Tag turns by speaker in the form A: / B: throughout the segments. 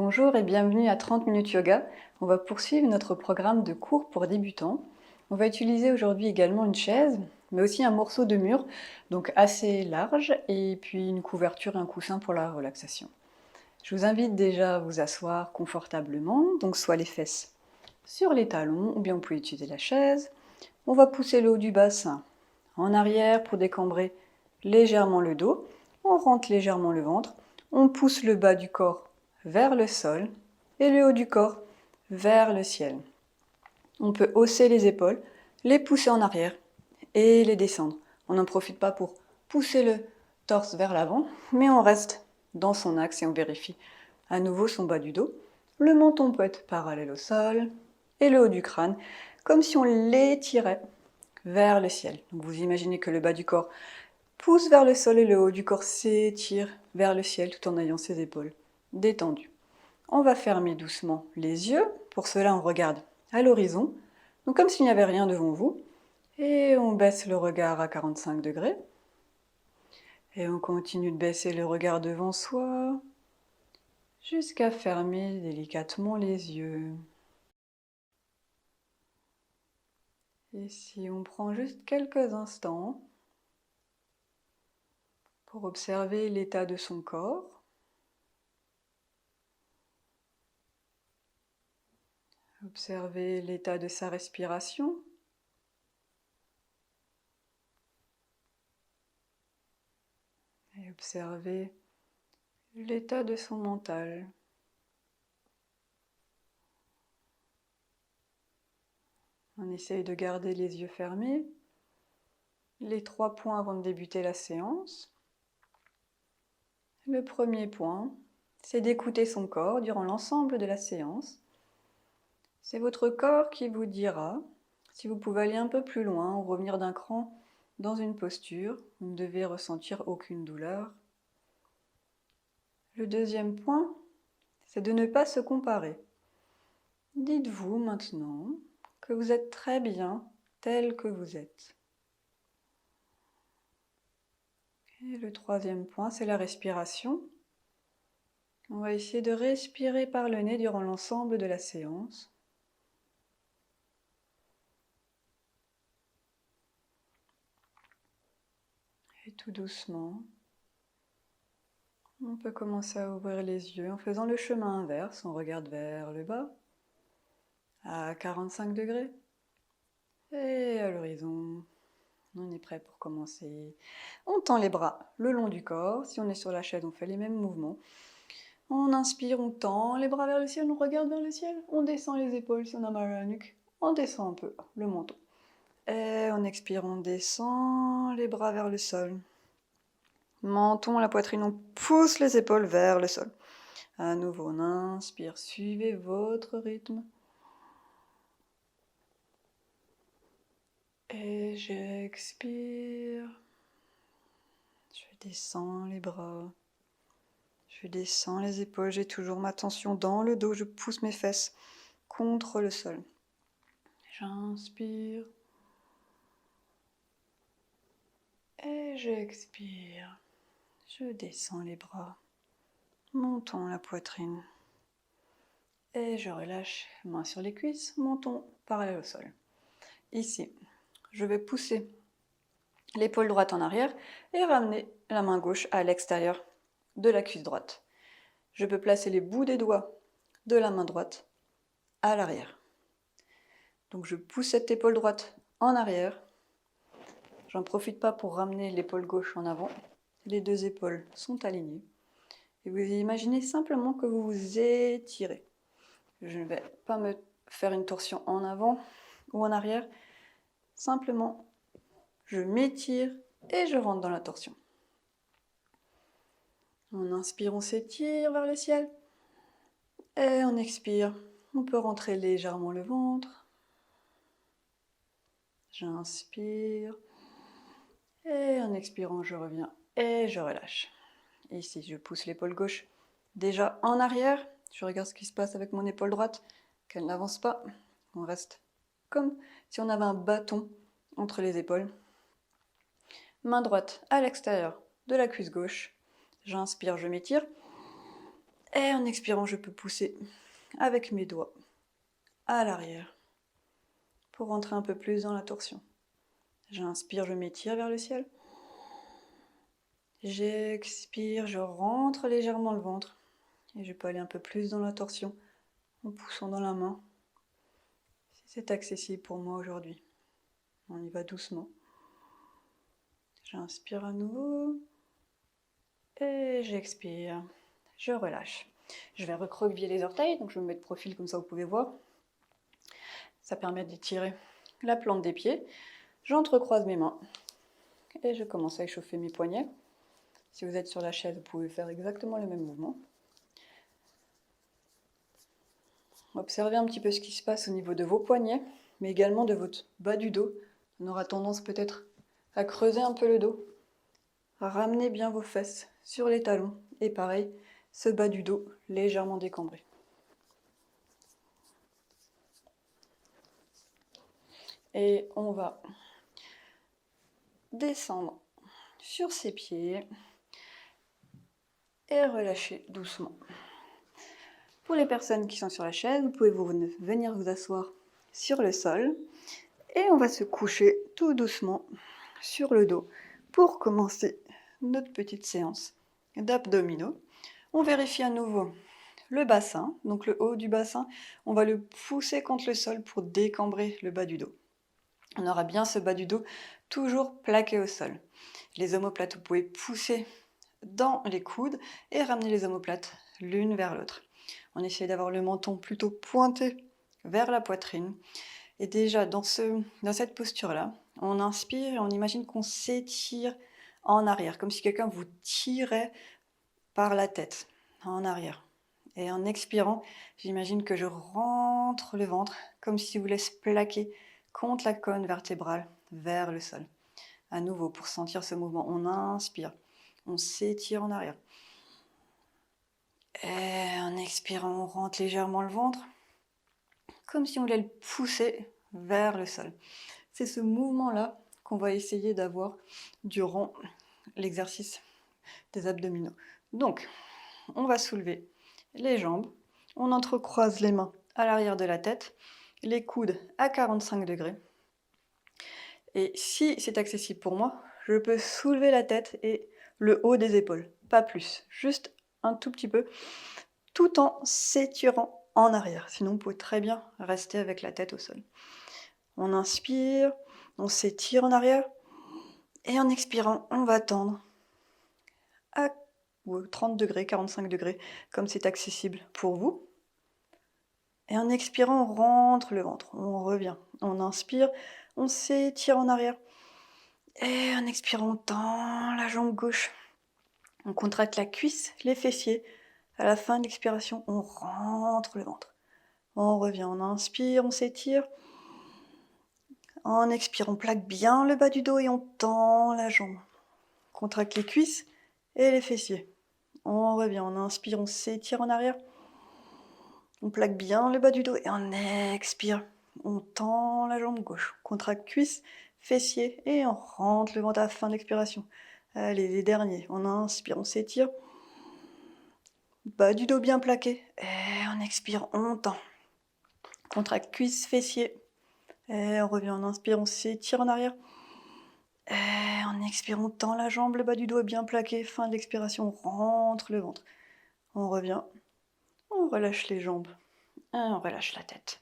A: Bonjour et bienvenue à 30 minutes yoga. On va poursuivre notre programme de cours pour débutants. On va utiliser aujourd'hui également une chaise, mais aussi un morceau de mur, donc assez large, et puis une couverture et un coussin pour la relaxation. Je vous invite déjà à vous asseoir confortablement, donc soit les fesses sur les talons, ou bien vous pouvez utiliser la chaise. On va pousser le haut du bassin en arrière pour décambrer légèrement le dos. On rentre légèrement le ventre. On pousse le bas du corps vers le sol et le haut du corps vers le ciel. On peut hausser les épaules, les pousser en arrière et les descendre. On n'en profite pas pour pousser le torse vers l'avant, mais on reste dans son axe et on vérifie à nouveau son bas du dos. Le menton peut être parallèle au sol et le haut du crâne, comme si on l'étirait vers le ciel. Donc vous imaginez que le bas du corps pousse vers le sol et le haut du corps s'étire vers le ciel tout en ayant ses épaules détendues. On va fermer doucement les yeux. Pour cela, on regarde à l'horizon, donc comme s'il n'y avait rien devant vous. Et on baisse le regard à 45 degrés. Et on continue de baisser le regard devant soi jusqu'à fermer délicatement les yeux. Et si on prend juste quelques instants pour observer l'état de son corps, observer l'état de sa respiration, et observer l'état de son mental. On essaye de garder les yeux fermés. Les 3 points avant de débuter la séance. Le premier point, c'est d'écouter son corps durant l'ensemble de la séance. C'est votre corps qui vous dira si vous pouvez aller un peu plus loin ou revenir d'un cran dans une posture. Vous ne devez ressentir aucune douleur. Le deuxième point, c'est de ne pas se comparer. Dites-vous maintenant que vous êtes très bien tel que vous êtes. Et le troisième point, c'est la respiration. On va essayer de respirer par le nez durant l'ensemble de la séance. Et tout doucement, on peut commencer à ouvrir les yeux en faisant le chemin inverse. On regarde vers le bas, à 45 degrés. Et à l'horizon, on est prêt pour commencer. On tend les bras le long du corps. Si on est sur la chaise, on fait les mêmes mouvements. On inspire, on tend les bras vers le ciel, on regarde vers le ciel. On descend les épaules si on a mal à la nuque. On descend un peu le menton. Et on expire, on descend les bras vers le sol. Menton, la poitrine, on pousse les épaules vers le sol. À nouveau, on inspire, suivez votre rythme. Et j'expire. Je descends les bras. Je descends les épaules. J'ai toujours ma tension dans le dos. Je pousse mes fesses contre le sol. J'inspire. Et j'expire. Je descends les bras. Menton, la poitrine. Et je relâche, main sur les cuisses, menton parallèle au sol. Ici, je vais pousser l'épaule droite en arrière et ramener la main gauche à l'extérieur de la cuisse droite. Je peux placer les bouts des doigts de la main droite à l'arrière. Donc je pousse cette épaule droite en arrière. J'en profite pas pour ramener l'épaule gauche en avant. Les deux épaules sont alignées. Et vous imaginez simplement que vous vous étirez. Je ne vais pas me faire une torsion en avant ou en arrière. Simplement, je m'étire et je rentre dans la torsion. On inspire, on s'étire vers le ciel. Et on expire, on peut rentrer légèrement le ventre. J'inspire. Et en expirant, je reviens et je relâche. Ici, je pousse l'épaule gauche déjà en arrière. Je regarde ce qui se passe avec mon épaule droite, qu'elle n'avance pas. On reste comme si on avait un bâton entre les épaules. Main droite à l'extérieur de la cuisse gauche. J'inspire, je m'étire. Et en expirant, je peux pousser avec mes doigts à l'arrière pour rentrer un peu plus dans la torsion. J'inspire, je m'étire vers le ciel. J'expire, je rentre légèrement le ventre. Et je peux aller un peu plus dans la torsion en poussant dans la main. Si c'est accessible pour moi aujourd'hui. On y va doucement. J'inspire à nouveau. Et j'expire. Je relâche. Je vais recroqueviller les orteils, donc je me mets de profil comme ça vous pouvez voir. Ça permet d'étirer la plante des pieds. J'entrecroise mes mains et je commence à échauffer mes poignets. Si vous êtes sur la chaise, vous pouvez faire exactement le même mouvement. Observez un petit peu ce qui se passe au niveau de vos poignets, mais également de votre bas du dos. On aura tendance peut-être à creuser un peu le dos. Ramenez bien vos fesses sur les talons et pareil, ce bas du dos légèrement décambré. Et on va descendre sur ses pieds et relâcher doucement. Pour les personnes qui sont sur la chaise, vous pouvez venir vous asseoir sur le sol et on va se coucher tout doucement sur le dos pour commencer notre petite séance d'abdominaux. On vérifie à nouveau le bassin, donc le haut du bassin, on va le pousser contre le sol pour décambrer le bas du dos. On aura bien ce bas du dos toujours plaqué au sol. Les omoplates, vous pouvez pousser dans les coudes et ramener les omoplates l'une vers l'autre. On essaie d'avoir le menton plutôt pointé vers la poitrine. Et déjà, dans cette posture-là, on inspire et on imagine qu'on s'étire en arrière, comme si quelqu'un vous tirait par la tête, en arrière. Et en expirant, j'imagine que je rentre le ventre, comme si vous laisse plaquer contre la colonne vertébrale vers le sol. À nouveau, pour sentir ce mouvement, on inspire, on s'étire en arrière. Et en expirant, on rentre légèrement le ventre, comme si on voulait le pousser vers le sol. C'est ce mouvement-là qu'on va essayer d'avoir durant l'exercice des abdominaux. Donc, on va soulever les jambes, on entrecroise les mains à l'arrière de la tête, les coudes à 45 degrés. Et si c'est accessible pour moi, je peux soulever la tête et le haut des épaules, pas plus, juste un tout petit peu, tout en s'étirant en arrière. Sinon, vous pouvez très bien rester avec la tête au sol. On inspire, on s'étire en arrière, et en expirant, on va tendre à 30 degrés, 45 degrés, comme c'est accessible pour vous. Et en expirant, on rentre le ventre, on revient. On inspire, on s'étire en arrière. Et en expirant, on tend la jambe gauche. On contracte la cuisse, les fessiers. À la fin de l'expiration, on rentre le ventre. On revient, on inspire, on s'étire. En expirant, on plaque bien le bas du dos et on tend la jambe. On contracte les cuisses et les fessiers. On revient, on inspire, on s'étire en arrière. On plaque bien le bas du dos et on expire. On tend la jambe gauche. On contracte cuisse, fessier et on rentre le ventre à la fin de l'expiration. Allez, les derniers. On inspire, on s'étire. Bas du dos bien plaqué. Et on expire, on tend. Contracte cuisse, fessier. Et on revient, on inspire, on s'étire en arrière. Et on expire, on tend la jambe, le bas du dos est bien plaqué. Fin de l'expiration, on rentre le ventre. On revient, on relâche les jambes. Et on relâche la tête.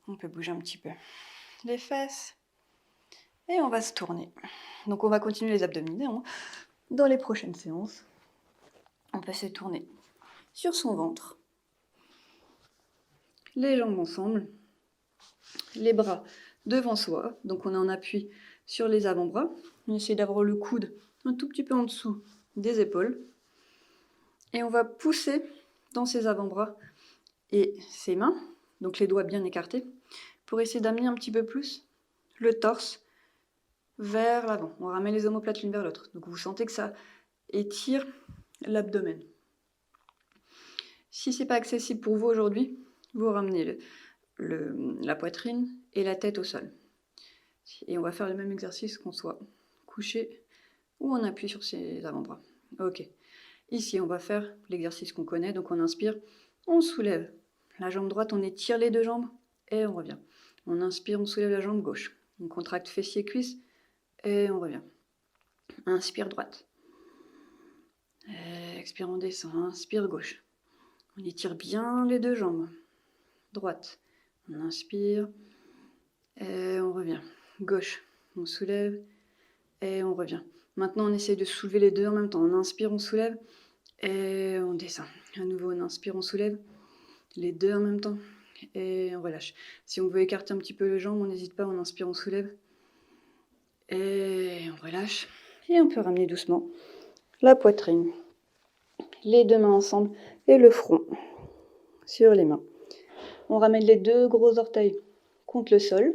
A: On peut bouger un petit peu les fesses. Et on va se tourner. Donc on va continuer les abdominaux dans les prochaines séances. On peut se tourner sur son ventre. Les jambes ensemble. Les bras devant soi. Donc on est en appui sur les avant-bras. On essaie d'avoir le coude un tout petit peu en dessous des épaules. Et on va pousser dans ses avant-bras et ses mains, donc les doigts bien écartés, pour essayer d'amener un petit peu plus le torse vers l'avant. On ramène les omoplates l'une vers l'autre. Donc vous sentez que ça étire l'abdomen. Si c'est pas accessible pour vous aujourd'hui, vous ramenez la poitrine et la tête au sol. Et on va faire le même exercice qu'on soit couché ou on appuie sur ses avant-bras. Ok. Ici, on va faire l'exercice qu'on connaît, donc on inspire, on soulève la jambe droite, on étire les deux jambes et on revient. On inspire, on soulève la jambe gauche. On contracte fessiers, cuisses et on revient. Inspire droite. Expire, on descend. Inspire gauche. On étire bien les deux jambes. Droite. On inspire et on revient. Gauche. On soulève et on revient. Maintenant, on essaye de soulever les deux en même temps. On inspire, on soulève et on descend. À nouveau, on inspire, on soulève les deux en même temps et on relâche. Si on veut écarter un petit peu les jambes, on n'hésite pas. On inspire, on soulève et on relâche. Et on peut ramener doucement la poitrine, les deux mains ensemble et le front sur les mains. On ramène les deux gros orteils contre le sol,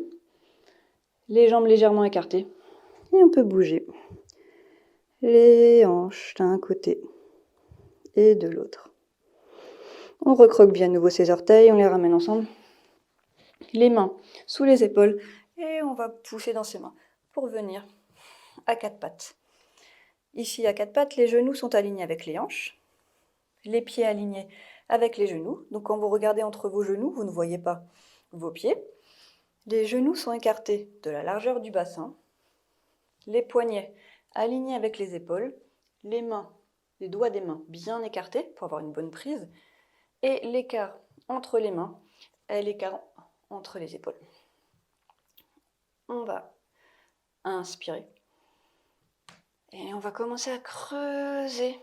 A: les jambes légèrement écartées et on peut bouger les hanches d'un côté et de l'autre. On recroque bien à nouveau ses orteils, on les ramène ensemble, les mains sous les épaules et on va pousser dans ses mains pour venir à quatre pattes. Ici à quatre pattes, les genoux sont alignés avec les hanches, les pieds alignés avec les genoux. Donc quand vous regardez entre vos genoux, vous ne voyez pas vos pieds. Les genoux sont écartés de la largeur du bassin, les poignets alignés avec les épaules, les mains, les doigts des mains bien écartés pour avoir une bonne prise, et l'écart entre les mains et l'écart entre les épaules. On va inspirer et on va commencer à creuser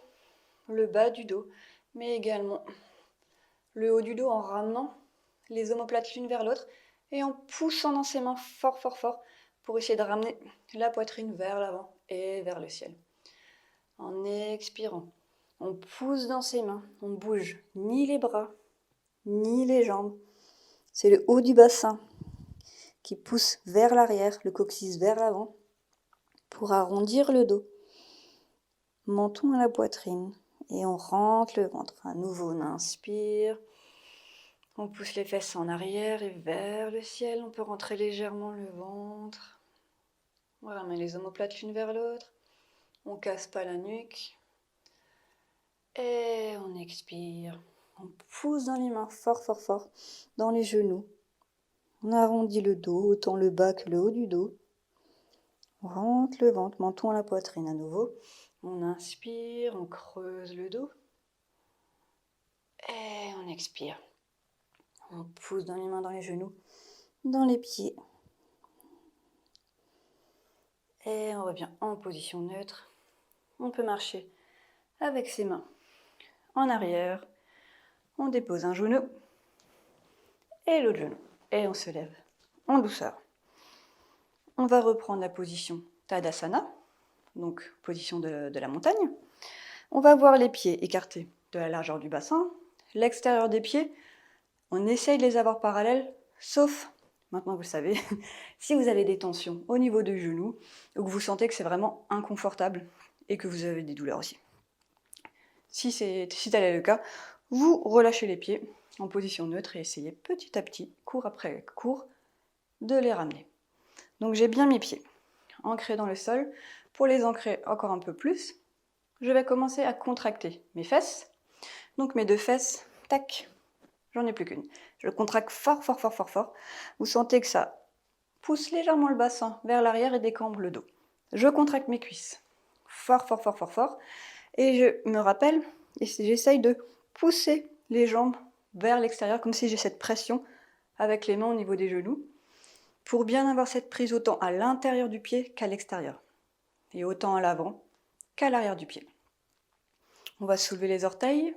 A: le bas du dos, mais également le haut du dos en ramenant les omoplates l'une vers l'autre et en poussant dans ses mains fort, fort, fort pour essayer de ramener la poitrine vers l'avant et vers le ciel. En expirant, on pousse dans ses mains, on ne bouge ni les bras, ni les jambes. C'est le haut du bassin qui pousse vers l'arrière, le coccyx vers l'avant, pour arrondir le dos. Menton à la poitrine et on rentre le ventre. À nouveau, on inspire. On pousse les fesses en arrière et vers le ciel. On peut rentrer légèrement le ventre. On ramène les omoplates l'une vers l'autre. On casse pas la nuque. Et on expire. On pousse dans les mains fort, fort, fort. Dans les genoux. On arrondit le dos, autant le bas que le haut du dos. On rentre le ventre, menton à la poitrine à nouveau. On inspire, on creuse le dos. Et on expire. On pousse dans les mains, dans les genoux, dans les pieds. Et on revient en position neutre. On peut marcher avec ses mains en arrière. On dépose un genou et l'autre genou. Et on se lève en douceur. On va reprendre la position Tadasana, donc position de la montagne. On va voir les pieds écartés de la largeur du bassin. L'extérieur des pieds, on essaye de les avoir parallèles, sauf, maintenant vous le savez, si vous avez des tensions au niveau du genou ou que vous sentez que c'est vraiment inconfortable et que vous avez des douleurs aussi. Si tel est le cas, vous relâchez les pieds en position neutre et essayez petit à petit, cours après cours, de les ramener. Donc j'ai bien mes pieds ancrés dans le sol. Pour les ancrer encore un peu plus, je vais commencer à contracter mes fesses. Donc mes deux fesses, tac, j'en ai plus qu'une. Je contracte fort, fort, fort, fort, fort. Vous sentez que ça pousse légèrement le bassin vers l'arrière et décambre le dos. Je contracte mes cuisses fort, fort, fort, fort, fort. Et je me rappelle, et j'essaye de pousser les jambes vers l'extérieur, comme si j'ai cette pression avec les mains au niveau des genoux, pour bien avoir cette prise autant à l'intérieur du pied qu'à l'extérieur, et autant à l'avant qu'à l'arrière du pied. On va soulever les orteils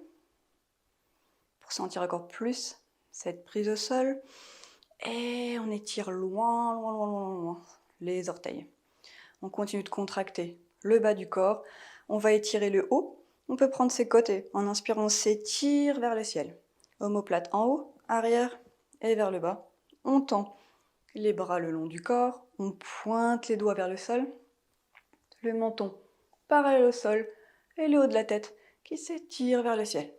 A: pour sentir encore plus cette prise au sol, et on étire loin, loin, loin, loin, loin les orteils. On continue de contracter le bas du corps, on va étirer le haut. On peut prendre ses côtés. En inspirant, on s'étire vers le ciel. Omoplate en haut, arrière et vers le bas. On tend les bras le long du corps. On pointe les doigts vers le sol. Le menton parallèle au sol et le haut de la tête qui s'étire vers le ciel.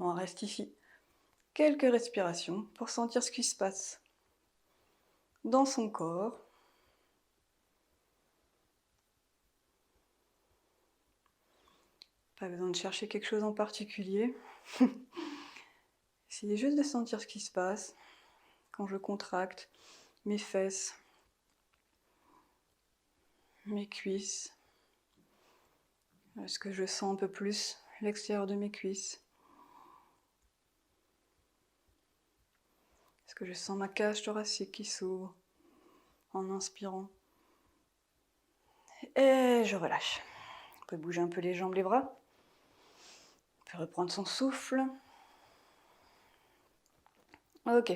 A: On reste ici quelques respirations pour sentir ce qui se passe dans son corps. Pas besoin de chercher quelque chose en particulier. Essayez juste de sentir ce qui se passe quand je contracte mes fesses, mes cuisses. Est-ce que je sens un peu plus l'extérieur de mes cuisses? Est-ce que je sens ma cage thoracique qui s'ouvre en inspirant? Et je relâche. On peut bouger un peu les jambes, les bras. On peut reprendre son souffle. Ok.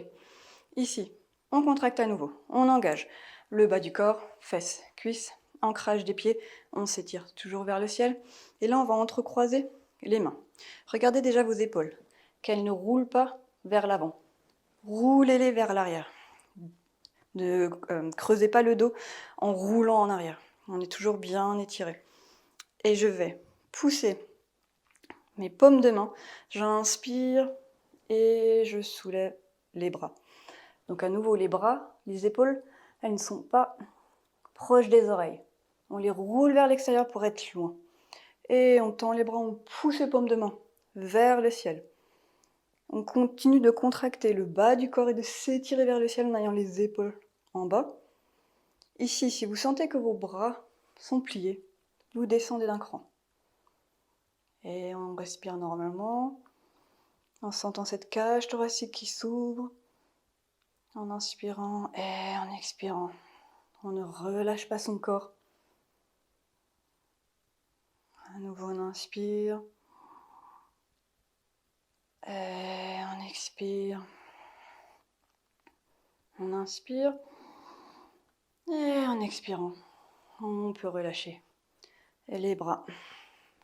A: Ici, on contracte à nouveau. On engage le bas du corps, fesses, cuisses, ancrage des pieds. On s'étire toujours vers le ciel. Et là, on va entrecroiser les mains. Regardez déjà vos épaules, qu'elles ne roulent pas vers l'avant. Roulez-les vers l'arrière. Ne creusez pas le dos en roulant en arrière. On est toujours bien étiré. Et je vais pousser mes paumes de main. J'inspire et je soulève les bras. Donc à nouveau, les bras, les épaules, elles ne sont pas proches des oreilles. On les roule vers l'extérieur pour être loin. Et on tend les bras, on pousse les paumes de main vers le ciel. On continue de contracter le bas du corps et de s'étirer vers le ciel en ayant les épaules en bas. Ici, si vous sentez que vos bras sont pliés, vous descendez d'un cran. Et on respire normalement, en sentant cette cage thoracique qui s'ouvre, en inspirant et en expirant. On ne relâche pas son corps. À nouveau, on inspire. Et on expire. On inspire. Et en expirant, on peut relâcher les bras,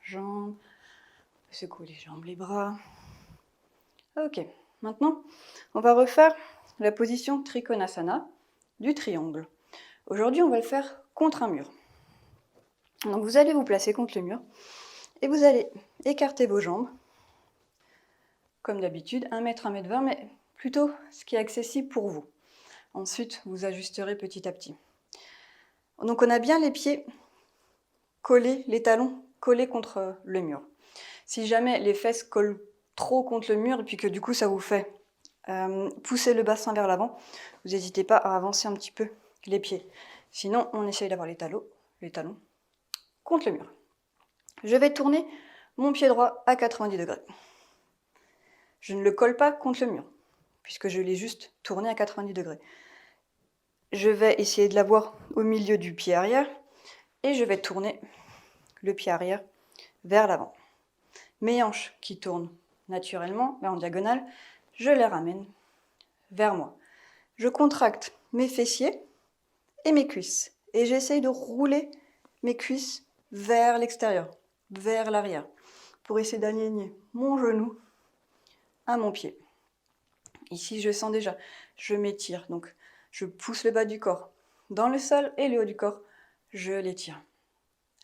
A: jambes, secouer les jambes, les bras. Ok, maintenant, on va refaire la position Trikonasana du triangle. Aujourd'hui, on va le faire contre un mur. Donc vous allez vous placer contre le mur et vous allez écarter vos jambes, comme d'habitude, 1 mètre, 1 mètre 20, mais plutôt ce qui est accessible pour vous. Ensuite, vous ajusterez petit à petit. Donc on a bien les pieds collés, les talons collés contre le mur. Si jamais les fesses collent trop contre le mur et puis que du coup ça vous fait pousser le bassin vers l'avant, vous n'hésitez pas à avancer un petit peu les pieds. Sinon, on essaye d'avoir les talons contre le mur. Je vais tourner mon pied droit à 90 degrés. Je ne le colle pas contre le mur, puisque je l'ai juste tourné à 90 degrés. Je vais essayer de l'avoir au milieu du pied arrière et je vais tourner le pied arrière vers l'avant. Mes hanches qui tournent naturellement, mais en diagonale, je les ramène vers moi. Je contracte mes fessiers et mes cuisses. Et j'essaye de rouler mes cuisses vers l'extérieur, vers l'arrière, pour essayer d'aligner mon genou à mon pied. Ici, je sens déjà, je m'étire. Donc, je pousse le bas du corps dans le sol et le haut du corps, je l'étire.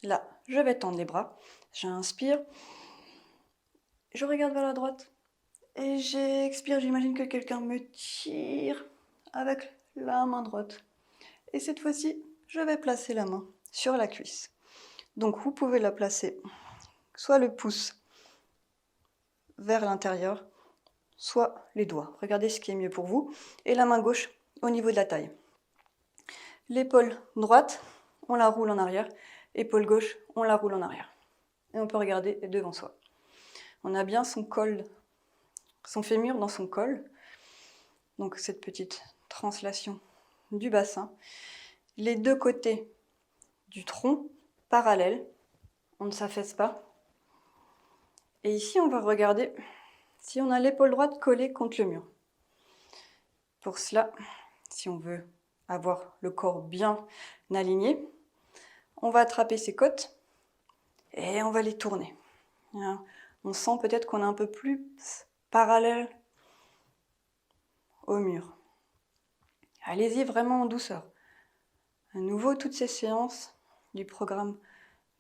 A: Là, je vais tendre les bras. J'inspire. Je regarde vers la droite. Et j'expire. J'imagine que quelqu'un me tire avec la main droite. Et cette fois-ci, je vais placer la main sur la cuisse. Donc, vous pouvez la placer soit le pouce vers l'intérieur, soit les doigts. Regardez ce qui est mieux pour vous. Et la main gauche au niveau de la taille. L'épaule droite, on la roule en arrière. Épaule gauche, on la roule en arrière. Et on peut regarder devant soi. On a bien son col, son fémur dans son col. Donc cette petite translation du bassin. Les deux côtés du tronc parallèles. On ne s'affaisse pas. Et ici, on va regarder si on a l'épaule droite collée contre le mur. Pour cela, si on veut avoir le corps bien aligné, on va attraper ses côtes et on va les tourner. On sent peut-être qu'on est un peu plus parallèle au mur. Allez-y vraiment en douceur. À nouveau, toutes ces séances du programme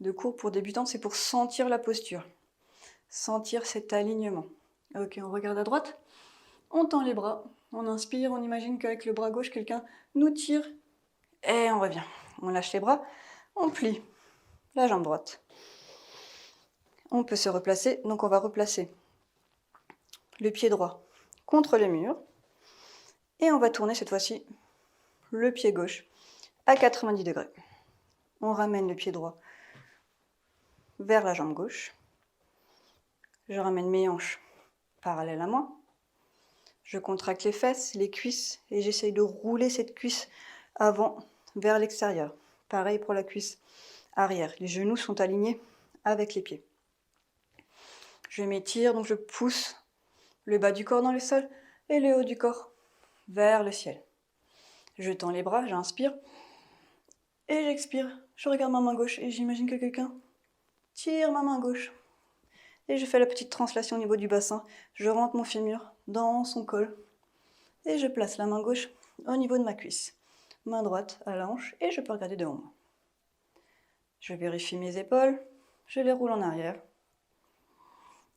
A: de cours pour débutants, c'est pour sentir la posture, sentir cet alignement. Ok, on regarde à droite, on tend les bras, on inspire, on imagine qu'avec le bras gauche, quelqu'un nous tire et on revient. On lâche les bras, on plie la jambe droite. On peut se replacer, donc on va replacer le pied droit contre le mur. Et on va tourner cette fois-ci le pied gauche à 90 degrés. On ramène le pied droit vers la jambe gauche. Je ramène mes hanches parallèles à moi. Je contracte les fesses, les cuisses et j'essaye de rouler cette cuisse avant vers l'extérieur. Pareil pour la cuisse arrière. Les genoux sont alignés avec les pieds. Je m'étire, donc je pousse le bas du corps dans le sol et le haut du corps vers le ciel. Je tends les bras, j'inspire et j'expire. Je regarde ma main gauche et j'imagine que quelqu'un tire ma main gauche. Et je fais la petite translation au niveau du bassin. Je rentre mon fémur dans son col et je place la main gauche au niveau de ma cuisse. Main droite à la hanche et je peux regarder devant moi. Je vérifie mes épaules, je les roule en arrière.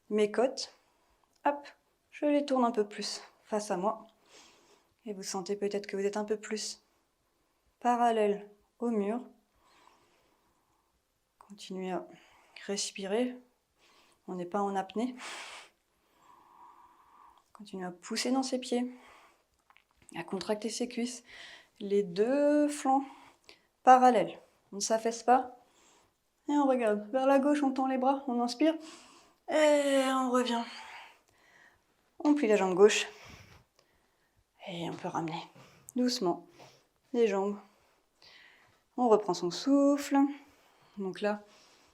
A: Mes côtes, hop, je les tourne un peu plus face à moi. Et vous sentez peut-être que vous êtes un peu plus parallèle au mur. Continuez à respirer. On n'est pas en apnée. Continuez à pousser dans ses pieds, à contracter ses cuisses. Les deux flancs parallèles. On ne s'affaisse pas. Et on regarde vers la gauche, on tend les bras, on inspire. Et on revient. On plie la jambe gauche. Et on peut ramener doucement les jambes. On reprend son souffle. Donc là,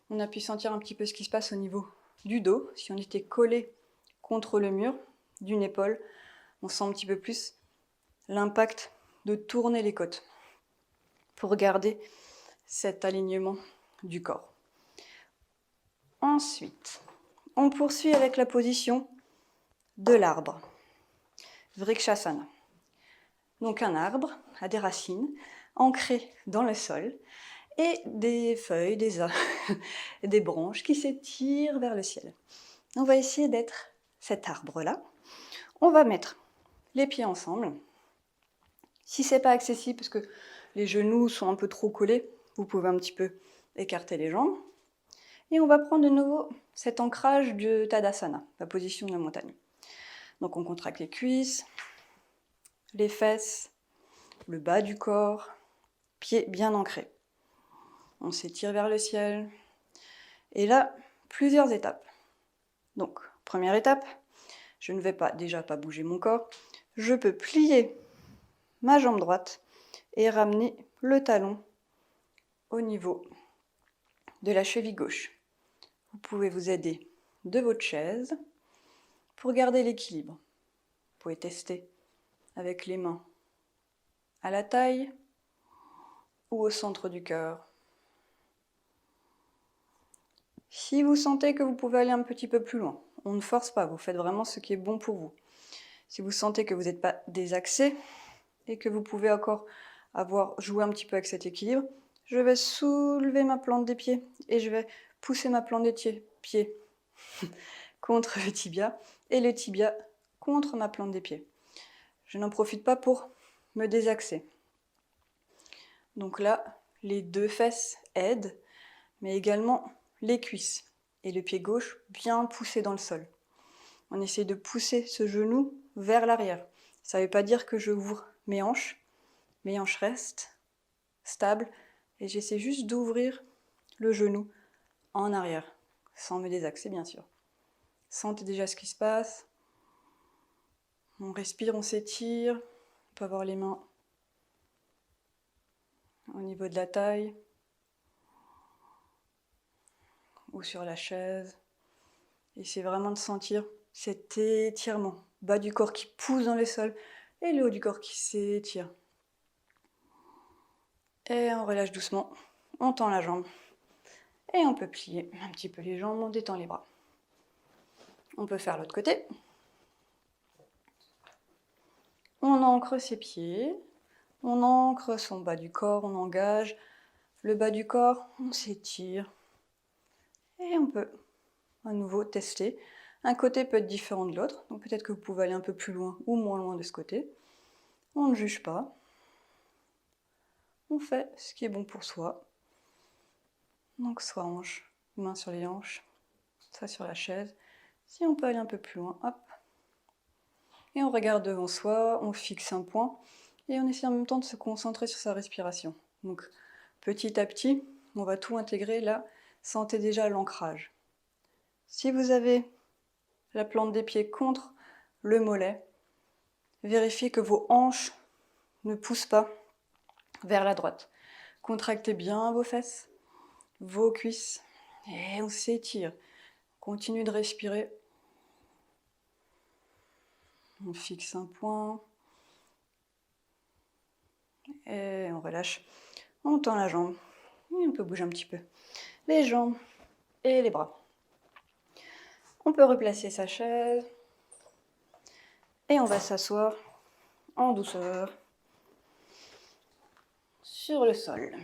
A: on a pu sentir un petit peu ce qui se passe au niveau du dos. Si on était collé contre le mur d'une épaule, on sent un petit peu plus l'impact de tourner les côtes pour garder cet alignement du corps. Ensuite, on poursuit avec la position de l'arbre, Vrikshasana. Donc un arbre a des racines ancrées dans le sol et des feuilles, des branches qui s'étirent vers le ciel. On va essayer d'être cet arbre-là. On va mettre les pieds ensemble. Si ce n'est pas accessible parce que les genoux sont un peu trop collés, vous pouvez un petit peu écarter les jambes. Et on va prendre de nouveau cet ancrage de Tadasana, la position de la montagne. Donc on contracte les cuisses, les fesses, le bas du corps, pieds bien ancrés. On s'étire vers le ciel. Et là, plusieurs étapes. Donc, première étape, je ne vais déjà pas bouger mon corps. Je peux plier ma jambe droite et ramener le talon au niveau de la cheville gauche. Vous pouvez vous aider de votre chaise pour garder l'équilibre. Vous pouvez tester avec les mains à la taille ou au centre du cœur. Si vous sentez que vous pouvez aller un petit peu plus loin, on ne force pas, vous faites vraiment ce qui est bon pour vous. Si vous sentez que vous n'êtes pas désaxé et que vous pouvez encore joué un petit peu avec cet équilibre, je vais soulever ma plante des pieds et je vais pousser ma plante des pieds contre le tibia et le tibia contre ma plante des pieds. Je n'en profite pas pour me désaxer. Donc là, les deux fesses aident, mais également les cuisses et le pied gauche bien poussé dans le sol. On essaie de pousser ce genou vers l'arrière. Ça ne veut pas dire que je ouvre mes hanches restent stables et j'essaie juste d'ouvrir le genou en arrière, sans me désaxer bien sûr. Sentez déjà ce qui se passe. On respire, on s'étire. On peut avoir les mains au niveau de la taille ou sur la chaise. Essayez vraiment de sentir cet étirement. Bas du corps qui pousse dans le sol et le haut du corps qui s'étire. Et on relâche doucement. On tend la jambe. Et on peut plier un petit peu les jambes, on détend les bras. On peut faire l'autre côté. On ancre ses pieds, on ancre son bas du corps, on engage le bas du corps, on s'étire. Et on peut à nouveau tester. Un côté peut être différent de l'autre, donc peut-être que vous pouvez aller un peu plus loin ou moins loin de ce côté. On ne juge pas. On fait ce qui est bon pour soi. Donc soit hanche, main sur les hanches, ça sur la chaise. Si on peut aller un peu plus loin, hop. Et on regarde devant soi, on fixe un point et on essaie en même temps de se concentrer sur sa respiration. Donc petit à petit, on va tout intégrer là. Sentez déjà l'ancrage. Si vous avez la plante des pieds contre le mollet, vérifiez que vos hanches ne poussent pas vers la droite. Contractez bien vos fesses, vos cuisses et on s'étire. Continue de respirer. On fixe un point et on relâche. On tend la jambe et on peut bouger un petit peu les jambes et les bras. On peut replacer sa chaise et on va s'asseoir en douceur sur le sol.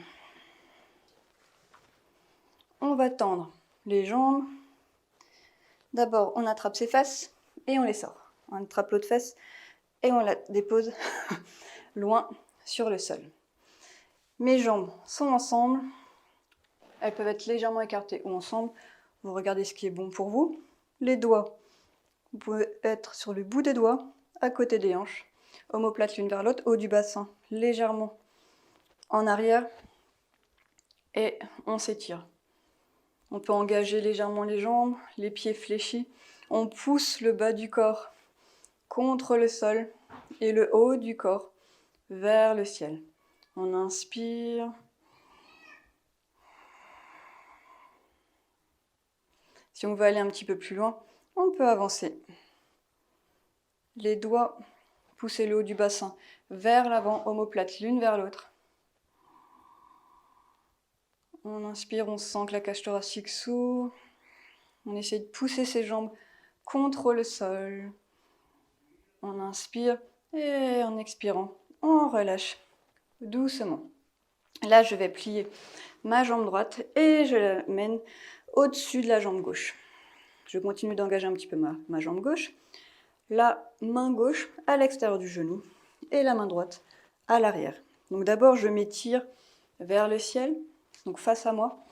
A: On va tendre les jambes. D'abord, on attrape ses fesses et on les sort. On attrape l'autre fesse et on la dépose loin sur le sol. Mes jambes sont ensemble. Elles peuvent être légèrement écartées ou ensemble. Vous regardez ce qui est bon pour vous. Les doigts, vous pouvez être sur le bout des doigts, à côté des hanches. Omoplate l'une vers l'autre, haut du bassin, légèrement en arrière. Et on s'étire. On peut engager légèrement les jambes, les pieds fléchis. On pousse le bas du corps contre le sol et le haut du corps vers le ciel. On inspire. Si on veut aller un petit peu plus loin, on peut avancer. Les doigts, pousser le haut du bassin vers l'avant, omoplate l'une vers l'autre. On inspire, on sent que la cage thoracique s'ouvre. On essaie de pousser ses jambes contre le sol. On inspire et en expirant, on relâche doucement. Là, je vais plier ma jambe droite et je la mène au-dessus de la jambe gauche. Je continue d'engager un petit peu ma jambe gauche. La main gauche à l'extérieur du genou et la main droite à l'arrière. Donc d'abord, je m'étire vers le ciel, donc face à moi.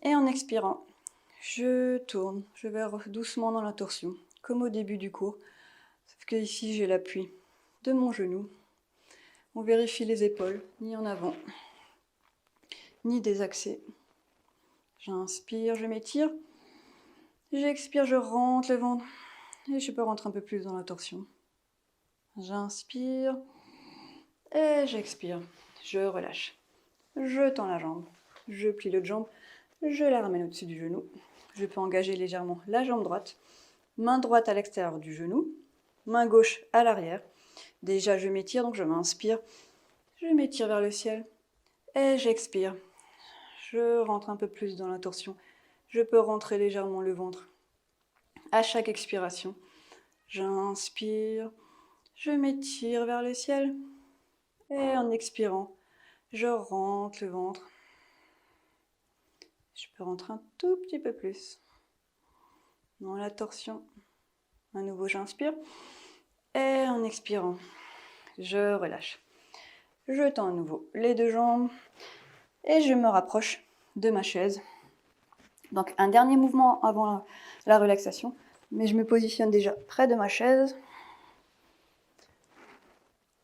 A: Et en expirant, je tourne, je vais doucement dans la torsion, comme au début du cours. Sauf que ici, j'ai l'appui de mon genou. On vérifie les épaules, ni en avant, ni désaxées. J'inspire, je m'étire. J'expire, je rentre le ventre. Et je peux rentrer un peu plus dans la torsion. J'inspire. Et j'expire. Je relâche. Je tends la jambe. Je plie l'autre jambe. Je la ramène au-dessus du genou. Je peux engager légèrement la jambe droite. Main droite à l'extérieur du genou. Main gauche à l'arrière. Déjà, je m'étire, donc je m'inspire. Je m'étire vers le ciel. Et j'expire. Je rentre un peu plus dans la torsion. Je peux rentrer légèrement le ventre. À chaque expiration, j'inspire. Je m'étire vers le ciel. Et en expirant, je rentre le ventre. Je peux rentrer un tout petit peu plus dans la torsion. À nouveau, j'inspire. Et en expirant, je relâche. Je tends à nouveau les deux jambes. Et je me rapproche de ma chaise. Donc un dernier mouvement avant la relaxation. Mais je me positionne déjà près de ma chaise.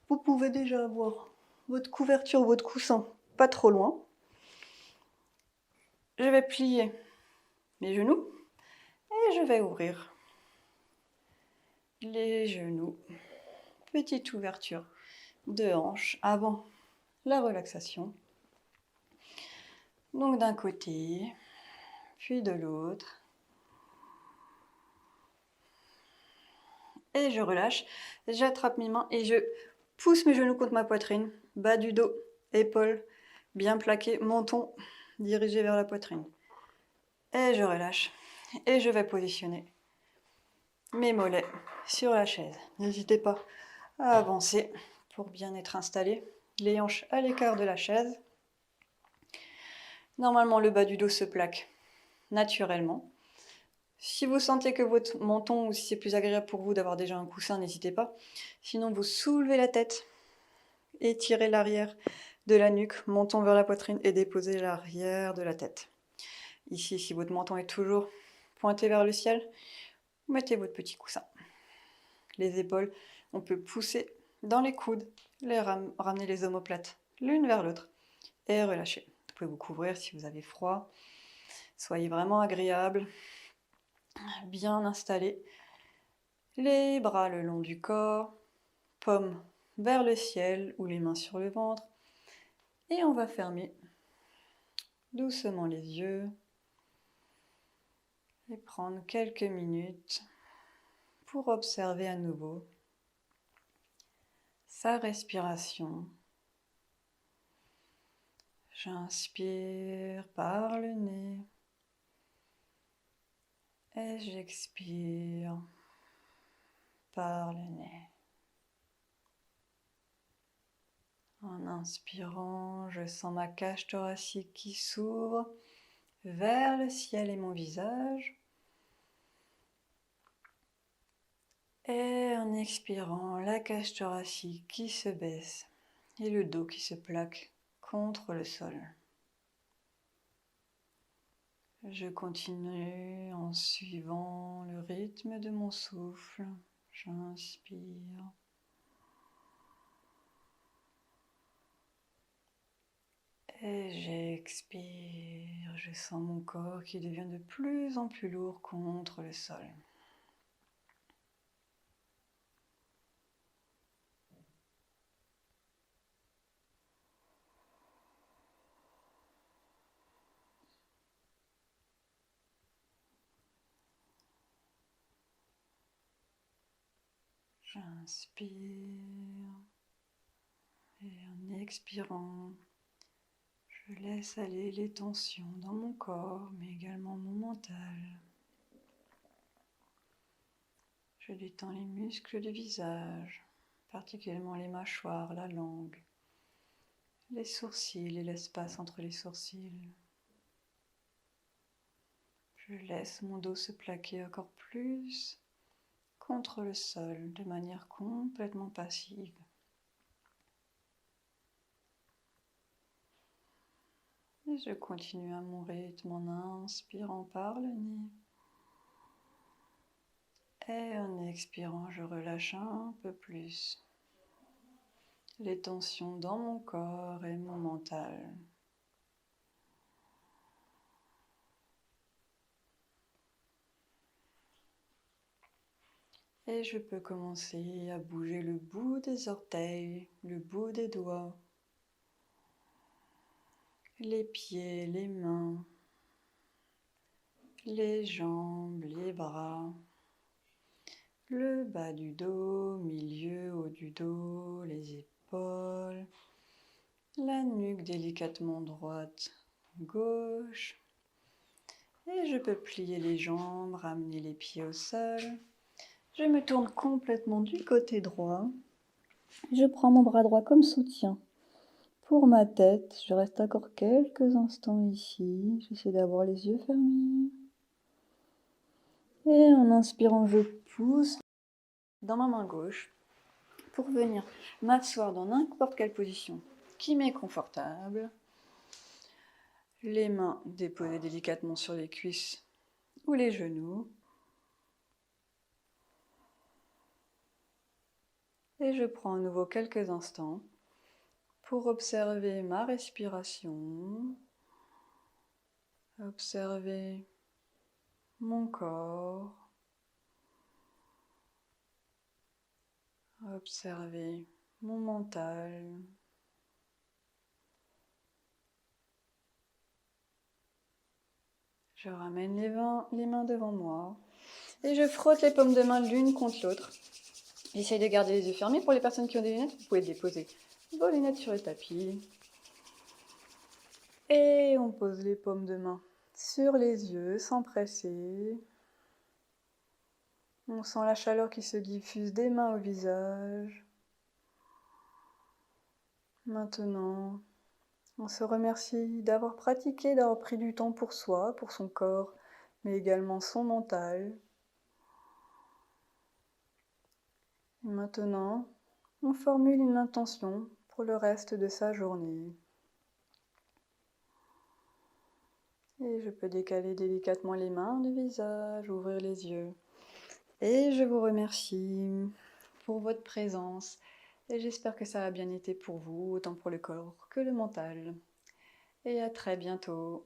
A: Vous pouvez déjà avoir votre couverture, votre coussin pas trop loin. Je vais plier mes genoux et je vais ouvrir les genoux. Petite ouverture de hanche avant la relaxation. Donc d'un côté, puis de l'autre. Et je relâche. J'attrape mes mains et je pousse mes genoux contre ma poitrine. Bas du dos, épaules bien plaquées, menton dirigé vers la poitrine. Et je relâche. Et je vais positionner mes mollets sur la chaise. N'hésitez pas à avancer pour bien être installé. Les hanches à l'écart de la chaise. Normalement, le bas du dos se plaque naturellement. Si vous sentez que votre menton, ou si c'est plus agréable pour vous d'avoir déjà un coussin, n'hésitez pas. Sinon, vous soulevez la tête, étirez l'arrière de la nuque, menton vers la poitrine et déposez l'arrière de la tête. Ici, si votre menton est toujours pointez vers le ciel. Mettez votre petit coussin. Les épaules, on peut pousser dans les coudes, ramener les omoplates l'une vers l'autre et relâcher. Vous pouvez vous couvrir si vous avez froid. Soyez vraiment agréable, bien installé. Les bras le long du corps, paumes vers le ciel ou les mains sur le ventre. Et on va fermer doucement les yeux et prendre quelques minutes pour observer à nouveau sa respiration. J'inspire par le nez et j'expire par le nez. En inspirant, je sens ma cage thoracique qui s'ouvre vers le ciel et mon visage. Et en expirant, la cage thoracique qui se baisse et le dos qui se plaque contre le sol. Je continue en suivant le rythme de mon souffle. J'inspire. Et j'expire. Je sens mon corps qui devient de plus en plus lourd contre le sol. J'inspire et en expirant, je laisse aller les tensions dans mon corps, mais également mon mental. Je détends les muscles du visage, particulièrement les mâchoires, la langue, les sourcils et l'espace entre les sourcils. Je laisse mon dos se plaquer encore plus contre le sol de manière complètement passive. Et je continue à mon rythme en inspirant par le nez. Et en expirant, je relâche un peu plus les tensions dans mon corps et mon mental. Et je peux commencer à bouger le bout des orteils, le bout des doigts, les pieds, les mains, les jambes, les bras, le bas du dos, milieu, haut du dos, les épaules, la nuque délicatement droite, gauche. Et je peux plier les jambes, ramener les pieds au sol. Je me tourne complètement du côté droit. Je prends mon bras droit comme soutien pour ma tête. Je reste encore quelques instants ici. J'essaie d'avoir les yeux fermés. Et en inspirant, je pousse dans ma main gauche pour venir m'asseoir dans n'importe quelle position qui m'est confortable. Les mains déposées délicatement sur les cuisses ou les genoux. Et je prends à nouveau quelques instants pour observer ma respiration, observer mon corps, observer mon mental. Je ramène les mains devant moi et je frotte les paumes de main l'une contre l'autre. J'essaie de garder les yeux fermés. Pour les personnes qui ont des lunettes, vous pouvez déposer vos lunettes sur le tapis. Et on pose les paumes de main sur les yeux sans presser. On sent la chaleur qui se diffuse des mains au visage. Maintenant, on se remercie d'avoir pratiqué, d'avoir pris du temps pour soi, pour son corps, mais également son mental. Et maintenant, on formule une intention pour le reste de sa journée. Et je peux décaler délicatement les mains du visage, ouvrir les yeux. Et je vous remercie pour votre présence. Et j'espère que ça a bien été pour vous, autant pour le corps que le mental. Et à très bientôt.